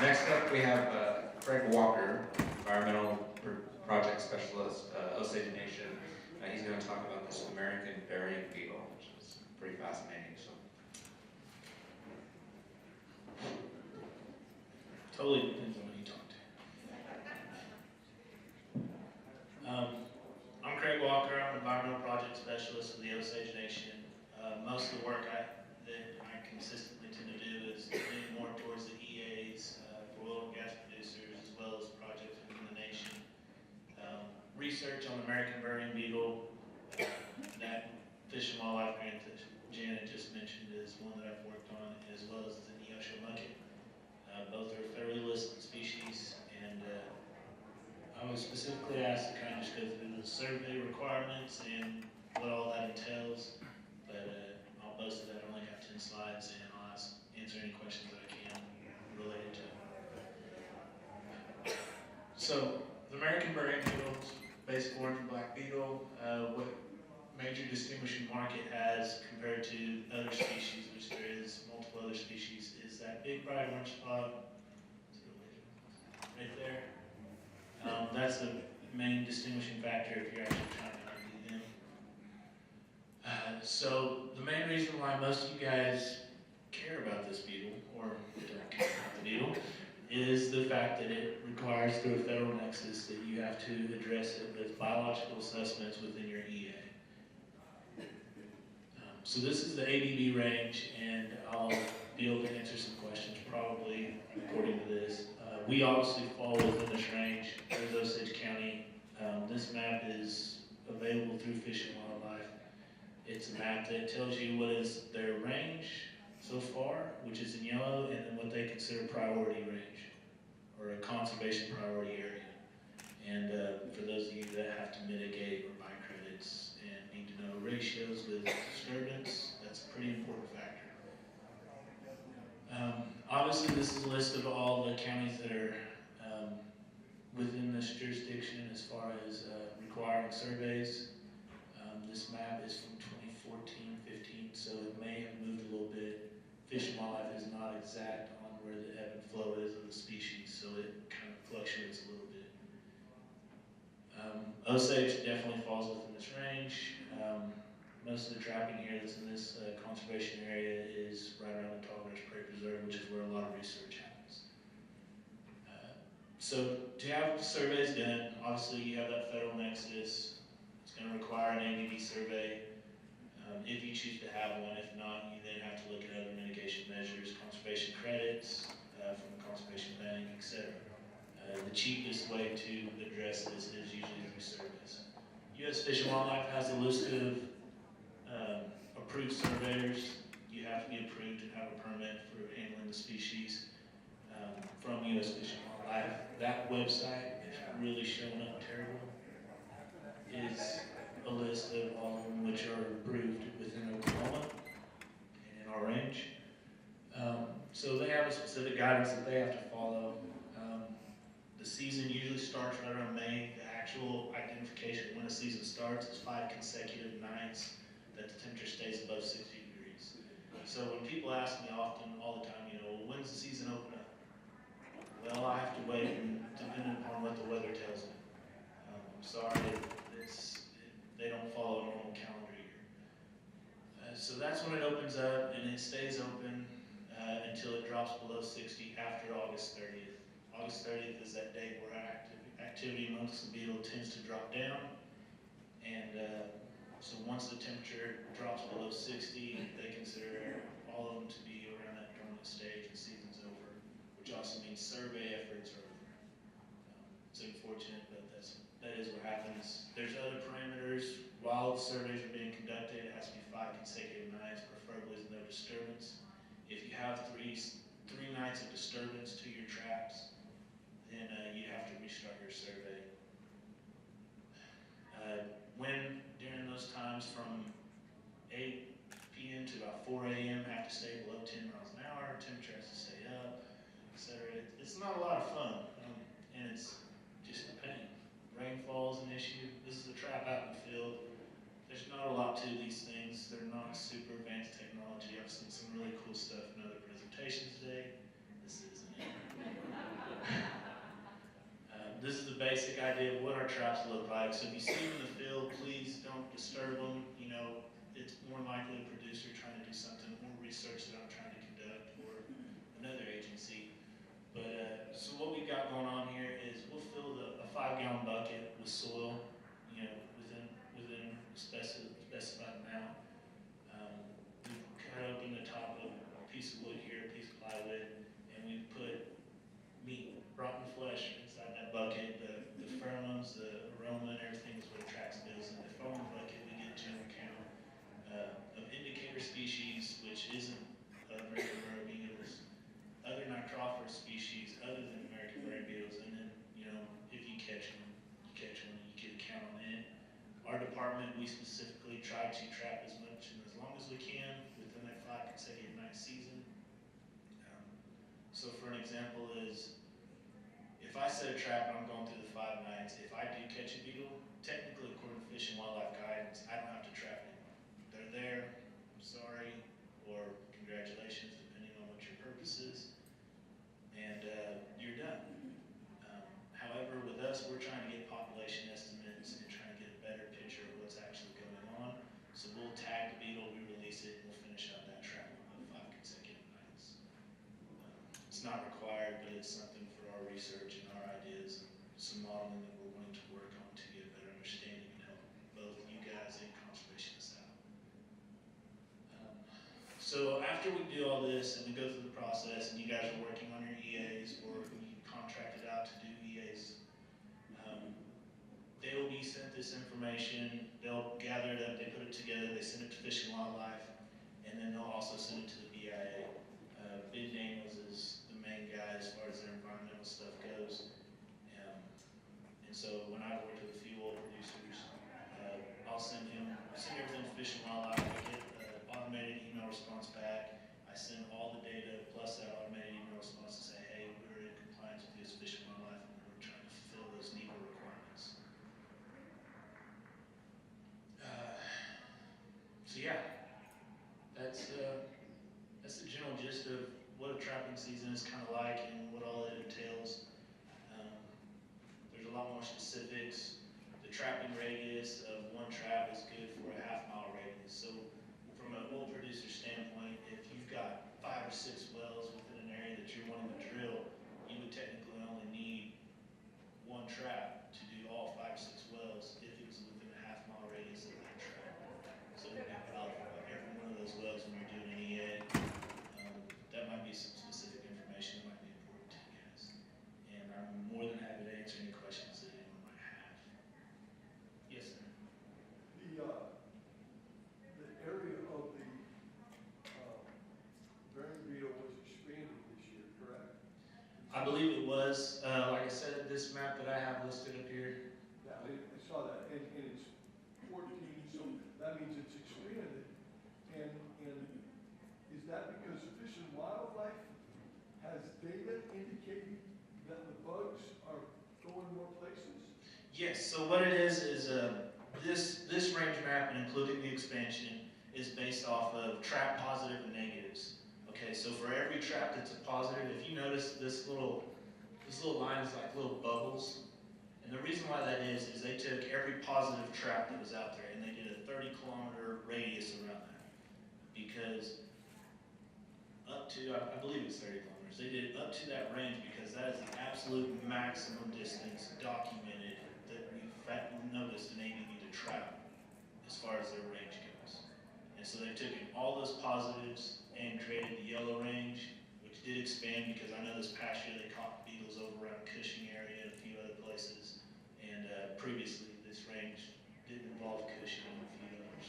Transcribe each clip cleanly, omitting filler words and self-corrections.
Next up, we have Craig Walker, Environmental Project Specialist, Osage Nation. He's going to talk about this American burying beetle, which is pretty fascinating. So, totally depends on who you talk to. I'm Craig Walker. I'm an Environmental Project Specialist for the Osage Nation. Most of the work that I consistently tend to do is lean more towards the EAs for oil and gas producers, as well as projects within the nation. Research on American burying beetle, that Fish and Wildlife grant that Janet just mentioned is one that I've worked on, as well as the Neosho mucket. Both are federally listed species, and I was specifically asked to kind of just go through the survey requirements and what all that entails, but I'll boast that I only have 10 slides, and I'll answer any questions that I can related to it. So, the American burying beetle, basic origin black beetle, what major distinguishing mark it has compared to other species, which there is multiple other species, is that big bright orange spot right there. That's the main distinguishing factor if you're actually trying to ID them. So the main reason why most of you guys care about this beetle, or don't care about the beetle, is the fact that it requires through a federal nexus that you have to address it with biological assessments within your EA. So this is the ADB range, and I'll be able to answer some questions probably according to this. We obviously fall within this range. There's Osage County. This map is available through Fish and Wildlife. It's a map that tells you what is their range so far, which is in yellow, and then what they consider priority range, or a conservation priority area. And for those of you that have to mitigate or buy credits and need to know ratios with disturbance, that's a pretty important factor. Obviously, this is a list of all the counties that are within this jurisdiction as far as requiring surveys. This map is from 2014-15, so it may have moved a little bit. Fish and Wildlife is not exact on where the ebb and flow is of the species, so it kind of fluctuates a little bit. Osage definitely falls within this range. Most of the trapping here that's in this conservation area is right around the Tall Grass Prairie Preserve, which is where a lot of research happens. So to have surveys done, obviously you have that federal nexus. It's going to require an ADB survey if you choose to have one. If not, you then have to look at other mitigation measures, conservation credits from the conservation bank, etc. The cheapest way to address this is usually through surveys. U.S. Fish and Wildlife has a list of approved surveyors. You have to be approved and have a permit for handling the species from U.S. Fish and Wildlife. That website is really showing up terrible. Is a list of all of them which are approved within Oklahoma and in our range. So they have a specific guidance that they have to follow. The season usually starts right around May. The actual identification of when a season starts is 5 consecutive nights that the temperature stays above 60 degrees. So when people ask me often, all the time, when's the season open up? Well, I have to wait, and depending upon what the weather tells me. I'm sorry, they don't follow a normal calendar year. So that's when it opens up, and it stays open until it drops below 60 after August 30th. August 30th is that day where activity amongst the beetle tends to drop down, and so once the temperature drops below 60, they consider all of them to be around that dormant stage and season's over, which also means survey efforts are over. It's unfortunate, but that is what happens. There's other parameters. While surveys are being conducted, it has to be 5 consecutive nights, preferably with no disturbance. If you have three nights of disturbance to your traps, then you have to restart your survey. Wind during those times from 8 p.m. to about 4 a.m. have to stay below 10 miles an hour, temperature has to stay up, etc. It's not a lot of fun, and it's just a pain. Rainfall is an issue. This is a trap out in the field. There's not a lot to these things. They're not super advanced technology. I've seen some really cool stuff in other presentations today. This isn't it. basic idea of what our traps look like. So if you see them in the field, please don't disturb them. You know, it's more likely a producer trying to do something, more research that I'm trying to conduct, or another agency. But so what we've got going on here is we'll fill a 5-gallon bucket with soil, you know, within a specified amount. We cut open the top of a piece of wood here, a piece of plywood, and we put meat, rotten flesh inside that bucket. The pheromones, the aroma, and everything is what attracts those. In the pheromone bucket, we get a general count of indicator species, which isn't American barred beetles, other nitrophorous species other than American barred beetles, and then, you know, if you catch one, you get a count on it. Our department, we specifically try to trap as much and as long as we can within that 5 consecutive night season. So for an example is, if I set a trap and I'm going through the 5 nights, if I do catch a beetle, technically according to Fish and Wildlife Guidance, I don't have to trap anymore. They're there, I'm sorry, or congratulations, depending on what your purpose is, and you're done. However, with us, we're trying to get population estimates and trying to get a better picture of what's actually going on. So we'll tag the beetle, we release it, and we'll finish out that trap of 5 consecutive nights. It's not required, but it's something for our research and our ideas and some modeling that we're wanting to work on to get a better understanding and help both you guys and conservationists out. So after we do all this and we go through the process and you guys are working on your EAs or you contracted out to do EAs, they will be sent this information, they'll gather it up, they put it together, they send it to Fish and Wildlife, and then they'll also send it to the BIA. Bid Daniels is the main guy as far as their environmental stuff goes. And so when I work with a few oil producers, I'll send everything to Fish and Wildlife, I get an automated email response back. I send all the data plus that automated email response to say, hey, we're in compliance with this Fish and Wildlife and we're trying to fulfill those NEPA requirements. So yeah, that's the general gist of what a trapping season is kind of like and what all it entails. There's a lot more specifics. The trapping radius of one trap is good for a half-mile radius. So from an oil producer standpoint, if you've got 5 or 6 wells within an area that you're wanting to drill, you would technically only need one trap to do all 5 or 6 wells if it was within a half-mile radius of that trap. So if you valve every one of those wells when you're doing an EA, that might be some specific information that might be important to you guys. And I'm more than happy to answer any questions that anyone might have. Yes, sir. The area of the burying beetle was expanded this year, correct? I believe it was, like I said, this map that I have listed up here. Yeah, I saw that, and it's 14, so that means it's expanded. And is that because Fish and Wildlife has data indicating that the bugs are going more places? Yes, so what it is this range map, and including the expansion, is based off of trap positive and negatives. Okay, so for every trap that's a positive, if you notice this little line is like little bubbles. And the reason why that is they took every positive trap that was out there and they did a 30-kilometer radius around that. Because up to, I believe it's 30 kilometers, they did up to that range because that is the absolute maximum distance documented that we've noticed an ABB to travel as far as their range goes. And so they took in all those positives and created the yellow range, which did expand because I know this past year they caught beetles over around Cushing area and a few other places. And previously this range didn't involve Cushing and a few others.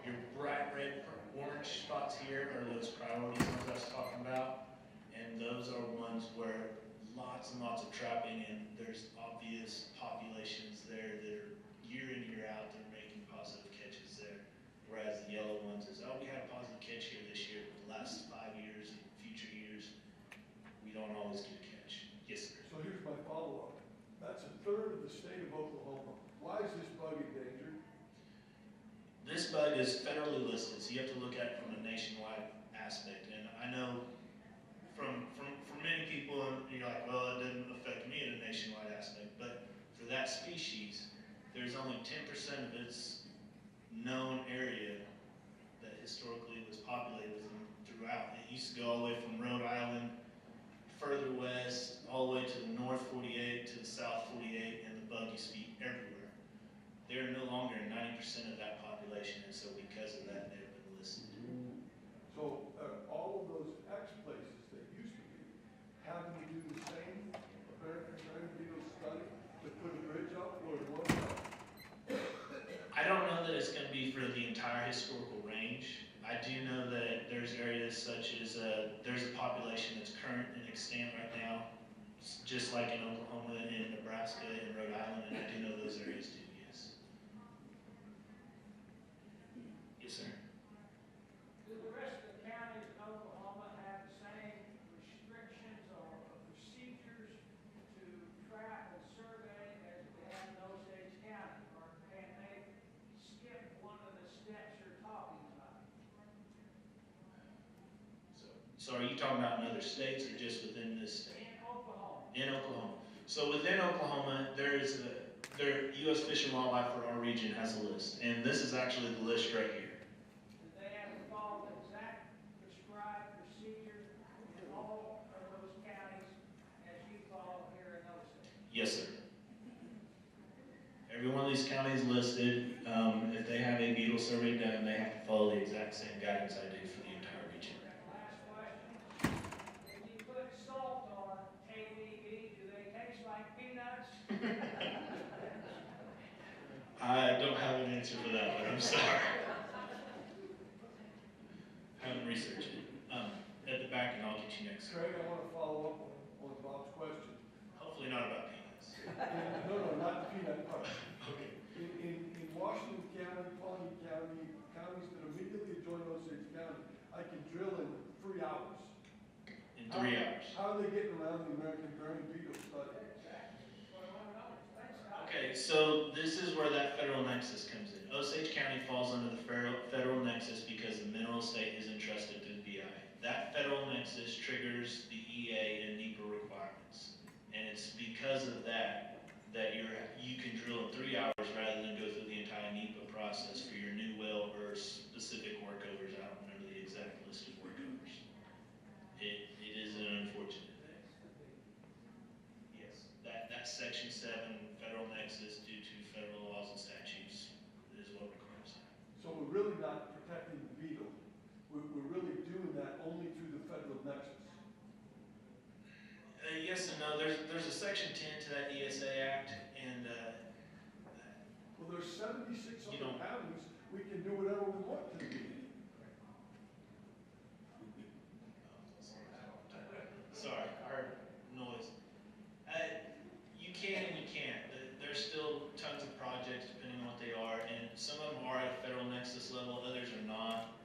Your bright red, orange spots here are those priority ones I was talking about. And those are ones where lots and lots of trapping and there's obvious populations there that are year in, year out, they're making positive catches there. Whereas the yellow ones is, oh, we had a positive catch here this year, but the last 5 years and future years, we don't always get a catch. Yes, sir. So here's my follow-up. That's a third of the state of Oklahoma. Why is this bug endangered? This bug is federally listed, so you have to look at it from a nationwide aspect. And I know for many people, and you're like, well, it doesn't affect me in a nationwide aspect, but for that species, there's only 10% of its known area that historically was populated with them throughout. It used to go all the way from Rhode Island, further west, all the way to the North 48, to the South 48, and the bug used to be everywhere. They're no longer 90% of that population, and so because of that, they've been listed. So all of those X places that used to be, having to do the same American Berry beetle study to put a bridge up or one up? I don't know that it's going to be for the entire historical range. I do know that there's areas such as, there's a population that's current and extant right now, just like in Oklahoma and Nebraska and Rhode Island, and I do know those areas too, yes. Yes, sir. Do the rest of the counties in Oklahoma have the same restrictions or procedures to track and survey as we have in Osage County? Or can they skip one of the steps you're talking about? So are you talking about in other states or just within this state? In Oklahoma. In Oklahoma. So within Oklahoma, U.S. Fish and Wildlife for our region has a list, and this is actually the list right here. Do they have to follow the exact prescribed procedure in all of those counties as you follow here in Osage? Yes, sir. Every one of these counties listed, if they have a beetle survey done, they have to follow the exact same guidance I do for the entire region. Last question. If you put salt on ABV, do they taste like peanuts? I don't have an answer for that one, I'm sorry. Haven't researched it. At the back, and I'll get you next. Craig, I want to follow up on Bob's question. Hopefully not about peanuts. No, not the peanut part. Okay. In Washington County, Pawnee County, counties that immediately adjoin Osage County, I can drill in 3 hours. In 3 hours. How are they getting around the American Berry beetle study? Okay, so this is where that federal nexus comes in. Osage County falls under the federal nexus because the mineral estate is entrusted to the BIA. That federal nexus triggers the EA and NEPA requirements. And it's because of that you can drill in 3 hours rather than go through the entire NEPA process for your new well or specific workovers. I don't remember the exact list of workovers. It is an unfortunate thing. Yes, that section 7 federal nexus due to federal laws and statutes is what requires that. So we're really not protecting the beetle. We're really doing that only through the federal nexus. Yes and no. There's a section 10 to that ESA Act, and Well, there's 76 You other don't- counties, we can do whatever we want to do. sorry, I heard noise. You can and you can't. There's still tons of projects depending on what they are, and some of them are at a federal nexus level, others are not.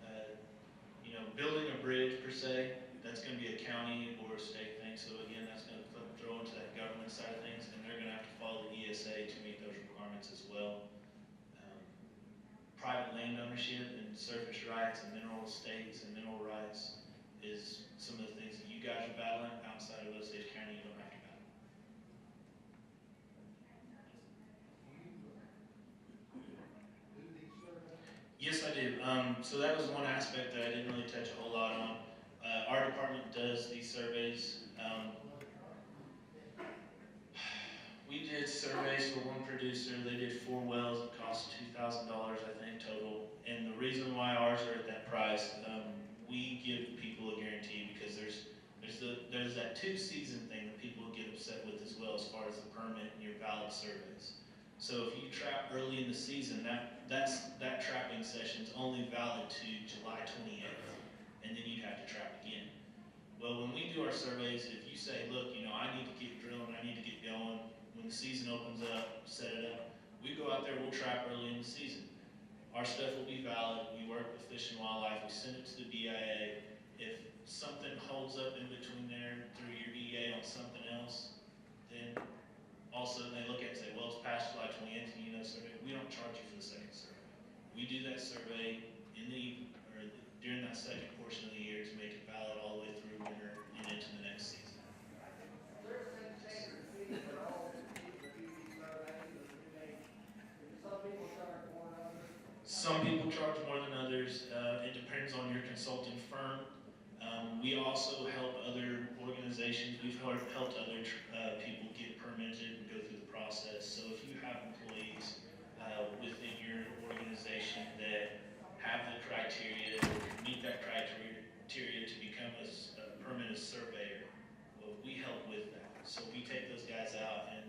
Building a bridge per se, that's going to be a county or a state thing. So again, that's going to throw into that government side of things, and they're going to have to follow the ESA to meet those requirements as well. Private land ownership and surface rights and mineral estates and mineral rights is some of the things that you guys are battling. Outside of Osage County, you don't have to battle. Yes, I do. So that was one aspect that I didn't really touch a whole lot on. Our department does these surveys. We did surveys for one producer. They did 4 wells. It cost $2,000, I think, total. And the reason why ours are at that price, we give people a guarantee because there's that 2-season thing that people get upset with as well, as far as the permit and your valid surveys. So if you trap early in the season, that trapping session's only valid to July 28th, and then you'd have to trap again. Well, when we do our surveys, if you say, look, I need to get drilling, I need to get going, when the season opens up, set it up, we go out there, we'll trap early in the season. Our stuff will be valid, we work with Fish and Wildlife, we send it to the BIA. If something holds up in between there through your EA on something else, then also they look at it and say, well, it's past July 20th, and survey. We don't charge you for the second survey. We do that survey during that second portion of the year to make it valid all the way through winter and into We also help other organizations, we've helped other people get permitted and go through the process. So if you have employees within your organization that have the criteria, or meet that criteria to become a permanent surveyor, well, we help with that. So we take those guys out, and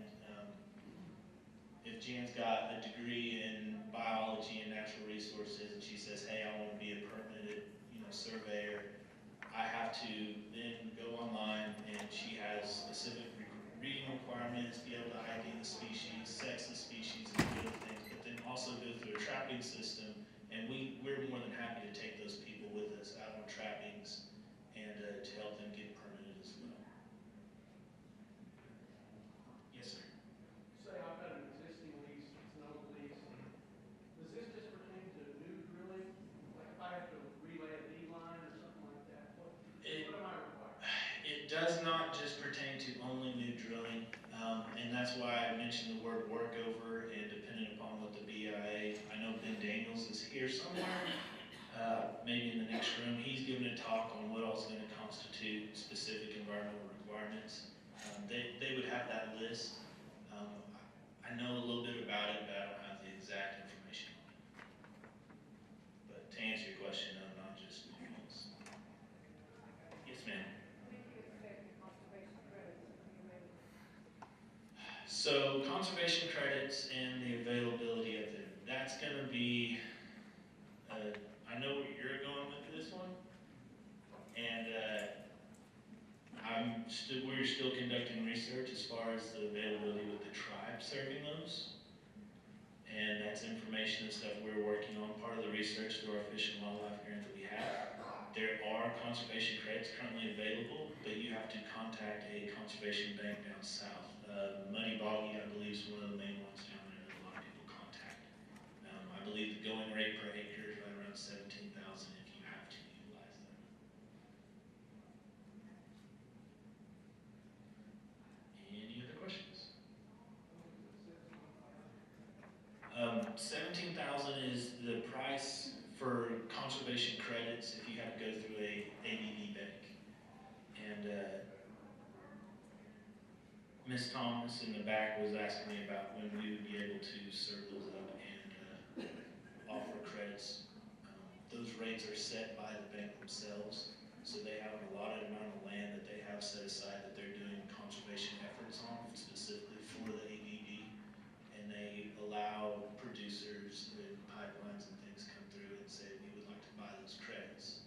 if Jan's got a degree in biology and natural resources, and she says, hey, I want to be a permanent, surveyor, I have to then go online, and she has specific reading requirements, be able to ID the species, sex the species, and other things, but then also go through a trapping system, and we're more than happy to take those people with us out on trappings and to help them get permitted as well. Yes, sir. Say I've got an existing lease, it's an old lease. Does this just pertain to new drilling? Like if I have to relay a D line or something like that, what am I required? It does not just pertain to only new drilling, and that's why I mentioned the word workover, and depending upon what the BIA, I know Ben Daniels is here somewhere, maybe in the next room. He's given a talk on what else is going to constitute specific environmental requirements. They would have that list. I know a little bit about it, but I don't have the exact information on it. But to answer your question, no, not just new drills. Yes, ma'am. So conservation credits and the availability of them, that's going to be, I know where you're going with this one, and we're still conducting research as far as the availability with the tribe serving those, and that's information and stuff we're working on, part of the research through our Fish and Wildlife grant that we have. There are conservation credits currently available, but you have to contact a conservation bank down south. Muddy Boggy, I believe, is one of the main ones down there that a lot of people contact. I believe the going rate per acre is right around $17,000 if you have to utilize them. Any other questions? 17,000 is the price for conservation credits if you have to go through a ABB bank. And Ms. Thomas in the back was asking me about when we would be able to serve those up and offer credits. Those rates are set by the bank themselves, so they have an allotted amount of land that they have set aside that they're doing conservation efforts on, specifically for the ABB, and they allow producers and pipelines and things come through and say, we would like to buy those credits.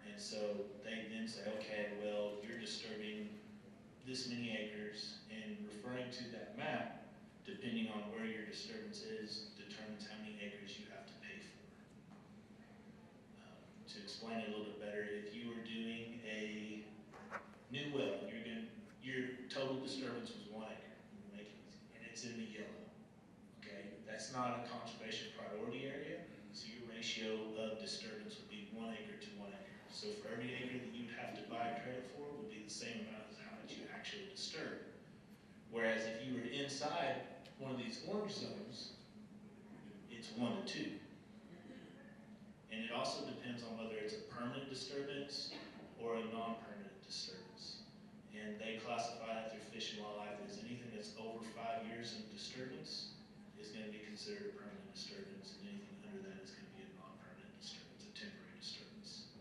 And so they then say, okay, well, you're disturbing this many acres, and referring to that map, depending on where your disturbance is, determines how many acres you have to pay for. To explain it a little bit better, if you were doing a new well, your total disturbance was 1 acre, and it's in the yellow. Okay, that's not a conservation priority area, so your ratio of disturbance would be 1 acre to 1 acre. So for every acre that you'd have to buy credit for would be the same amount as how much you actually disturb. Whereas if you were inside one of these orange zones, it's 1 to 2. And it also depends on whether it's a permanent disturbance or a non-permanent disturbance. And they classify that through Fish and Wildlife as anything that's over 5 years in disturbance is going to be considered a permanent disturbance, and anything under that is going to be a non-permanent disturbance, a temporary disturbance.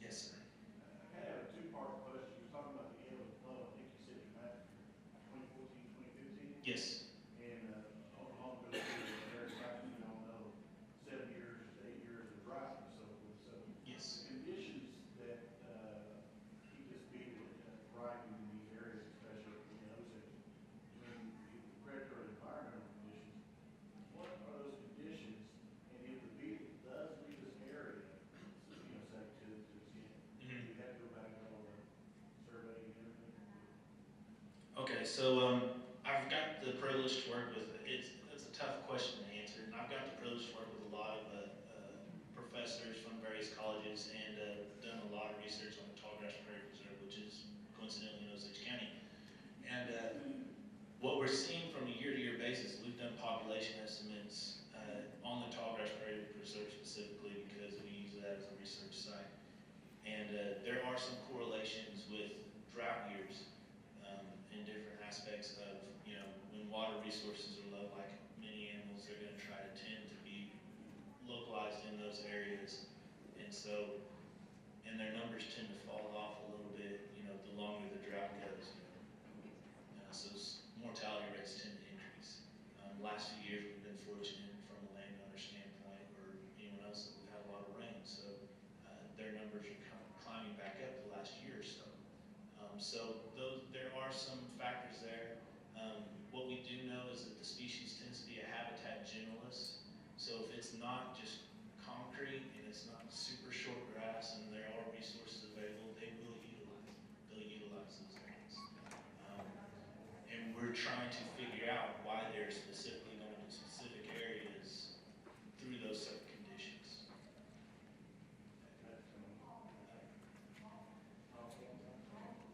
Yes, sir. I have a two-part question. You're talking about the ebb and flow. I think you said you had 2014, 2015. Yes. And on goes through various factors we all know, 7 years, 8 years of drought and so forth. So Yes. the conditions that keep this being right in these areas, especially in Osage, when the predatory environmental conditions, what are those conditions? And if the beetle does leave this area, say to skin, Mhm. you have to go back and all the surveying and everything? Okay, so I've got the privilege to work with, it's a tough question to answer, and I've got the privilege to work with a lot of professors from various colleges, and done a lot of research on the Tallgrass Prairie Preserve, which is coincidentally in Osage County. And what we're seeing from a year-to-year basis, we've done population estimates on the Tallgrass Prairie Preserve specifically because we use that as a research site. there are some correlations with drought years in different aspects of, when water resources are low, like many animals, they're going to try to tend to be localized in those areas. And so, and their numbers tend to fall off a little bit, the longer the drought goes. So mortality rates tend to increase. Last few years, we've been fortunate from a landowner standpoint, or anyone else, that we've had a lot of rain. So their numbers are climbing back up the last year or so. There are some factors there. What we do know is that the species tends to be a habitat generalist. So if it's not just concrete and it's not super short grass and there are resources available, they'll utilize those areas. And we're trying to figure out why they're specifically going to specific areas through those certain conditions.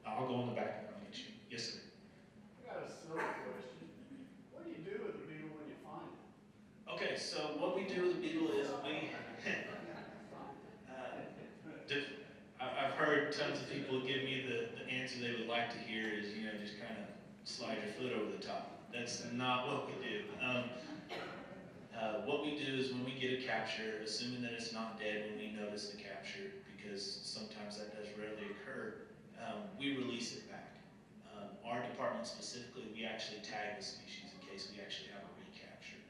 I'll go in the back and I'll get you. Yes, sir. I got a silly question. What do you do with the beetle when you find it? Okay, so what we do with the beetle is I've heard tons of people give me the answer they would like to hear is, just kind of slide your foot over the top. That's not what we do. What we do is when we get a capture, assuming that it's not dead when we notice the capture, because sometimes that does rarely occur, we release it back. Our department specifically, we actually tag the species in case we actually have a recapture.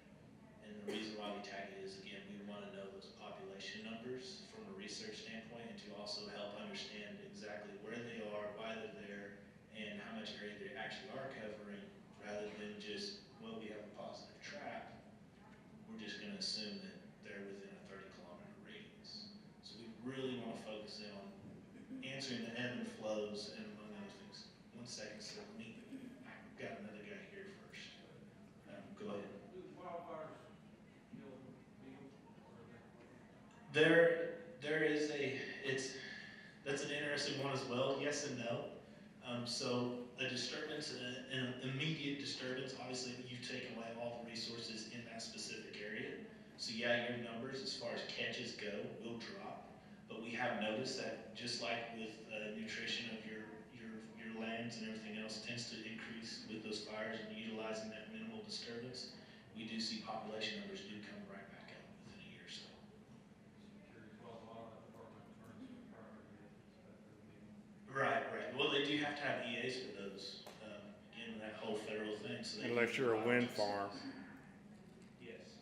And the reason why we tag it is, again, we want to know those population numbers from a research standpoint, and to also help understand exactly where they are, why they're there, and how much area they actually are covering, rather than just, well, we have a positive trap. We're just going to assume that they're within a 30-kilometer radius. So we really want to focus in on answering the ebb and flows and among other things. 1 second, sir. I've got another guy here first. Go ahead. Do wildfires kill beetles? There is that's an interesting one as well, yes and no. So a disturbance, an immediate disturbance, obviously you've taken away all the resources in that specific area. So yeah, your numbers as far as catches go will drop, but we have noticed that just like with nutrition of your lands and everything else tends to increase with those fires and utilizing that minimal disturbance, we do see population numbers do come right back up within a year or so. Right. Well, they do have to have EAs for those. Again, that whole federal thing. So Unless you're a wind farm. Yes.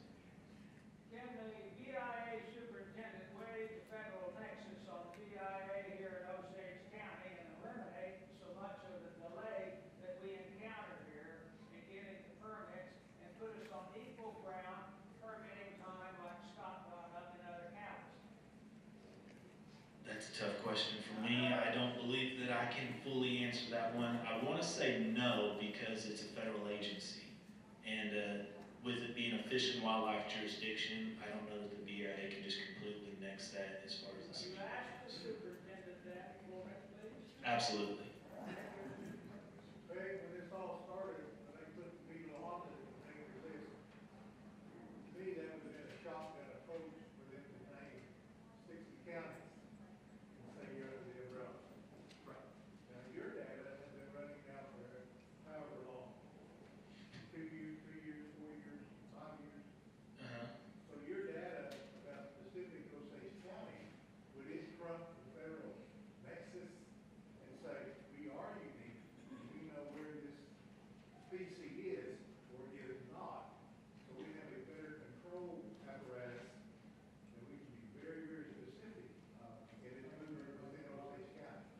Can the BIA superintendent weigh the federal nexus on the BIA here in Osage County and eliminate so much of the delay that we encounter here in getting the permits and put us on equal ground permitting time like Scotland up in other counties? That's a tough question for me. I don't believe that I can fully answer that one. I want to say no because it's a federal agency. And with it being a fish and wildlife jurisdiction, I don't know that the BIA can just completely nex that as far as the You species. ask the superintendent that for me, please. Absolutely. Greg, when this all started, when they put the beetle on it, they were this. To me, that would have been a shotgun approach for them to name 60 counties and say you're under the umbrella. Right. Now, your data has been running now for however long, 2 years, 3 years, 4 years, 5 years. Uh-huh. So your data about specific Osage County, would it trump the federal nexus and say, we are unique, and we know where this species is or is not, so we have a better control apparatus, and we can be very, very specific, and it's within Osage County.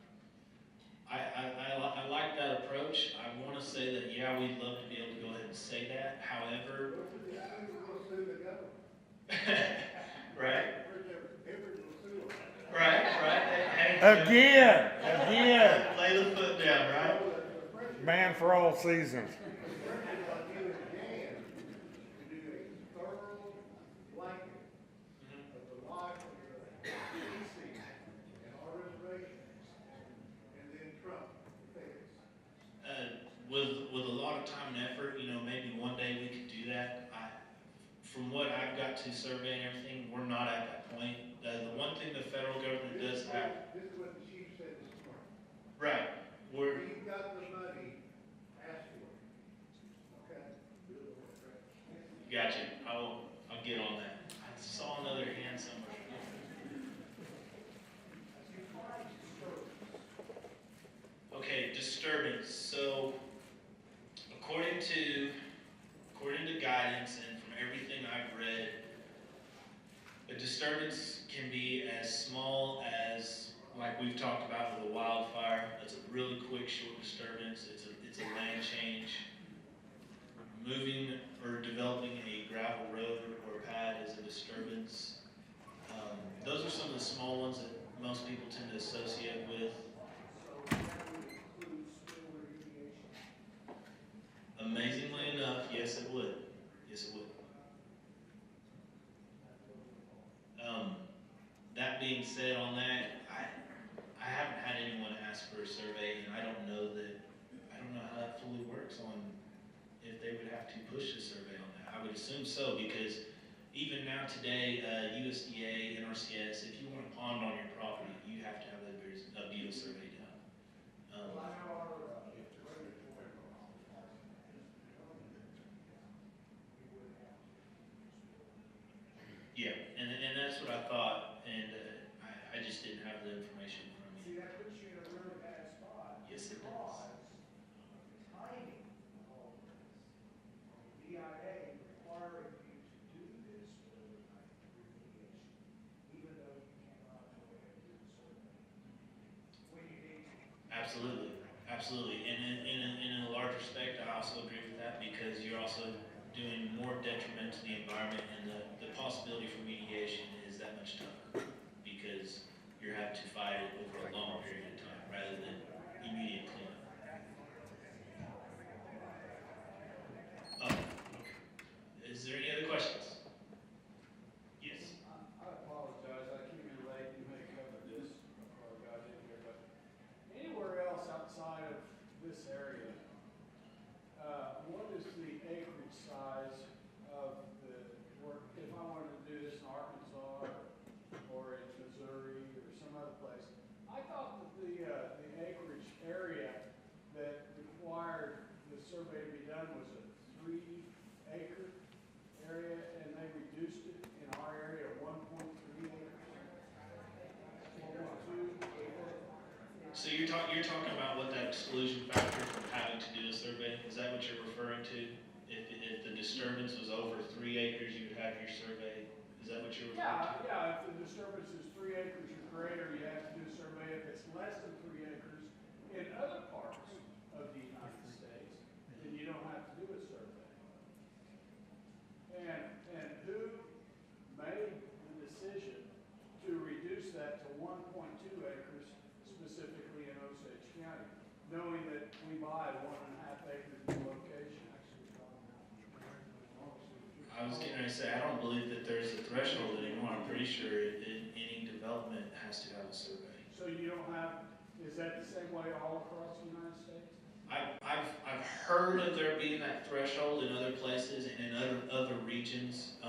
I like that approach. I want to say that, yeah, we'd love to be able to go ahead and say that. However, We'll sue the government. right? Everett will sue them. Right. Hey, Again. lay the foot down, right? Man for all seasons. With a lot of time and effort, maybe one day we could do that. From what I've got to survey and everything, we're not at that point. The one thing the federal government does have. This is what the can be as small as, like we've talked about with a wildfire. That's a really quick, short disturbance. It's a land change. Moving or developing a gravel road or pad is a disturbance. Those are some of the small ones that most people tend to associate with. So that would include spill remediation. Amazingly enough, yes it would. Yes it would. That being said, on that, I haven't had anyone ask for a survey, and I don't know how that fully works on if they would have to push a survey on that. I would assume so, because even now today, USDA, NRCS, if you want a pond on your property, you have to have a beetle survey done. Well, I know our, Yeah, and that's what I thought, and I just didn't have the information from see, you. that puts you in a really bad spot. Yes, it does. Because the timing of all this, DIA requiring you to do this overnight remediation, even though you cannot go ahead and do the survey. When you need to. Absolutely, absolutely, and in a large respect, I also agree with that, because you're also doing more detriment to the environment, and the possibility for mediation is that much tougher, because you're having to fight it over a long period of time, rather than immediate cleanup. Okay. Is there any other questions? Yes. I apologize, I came in late, you may cover this, before I got in here, but anywhere else outside of this area, what is the acreage size of the work, if I wanted to do this in Arkansas or in Missouri or some other place? I thought that the acreage area that required the survey to be done was a 3-acre area, and they reduced it in our area to 1.3 acres. 1.2 acre. So you're talking about what that exclusion factor from having to do a survey, is that what you're referring to? If the disturbance was over 3 acres, you would have your survey, is that what you're referring to? Yeah, if the disturbance is 3 acres or greater, you have to do a survey. If it's less than 3 acres in other parts of the United States, then you don't have to do a survey. And who made the decision to reduce that to 1.2 acres specifically in Osage County, knowing that we buy 1.5 acres in location? I was getting ready to say, I don't believe that there's a threshold anymore. I'm pretty sure any development has to have a survey. So you don't have, is that the same way all across the United States? I've heard of there being that threshold in other places and in other regions,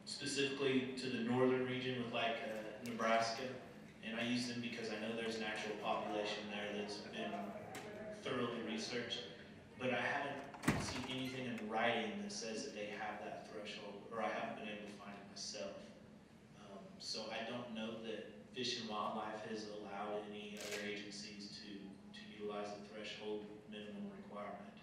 specifically to the northern region with like Nebraska. And I use them because I know there's an actual population there that's been thoroughly researched. But I haven't seen anything in writing that says that they have that threshold, or I haven't been able to find it myself. So I don't know that Fish and Wildlife has allowed any other agencies to utilize the threshold minimum requirement.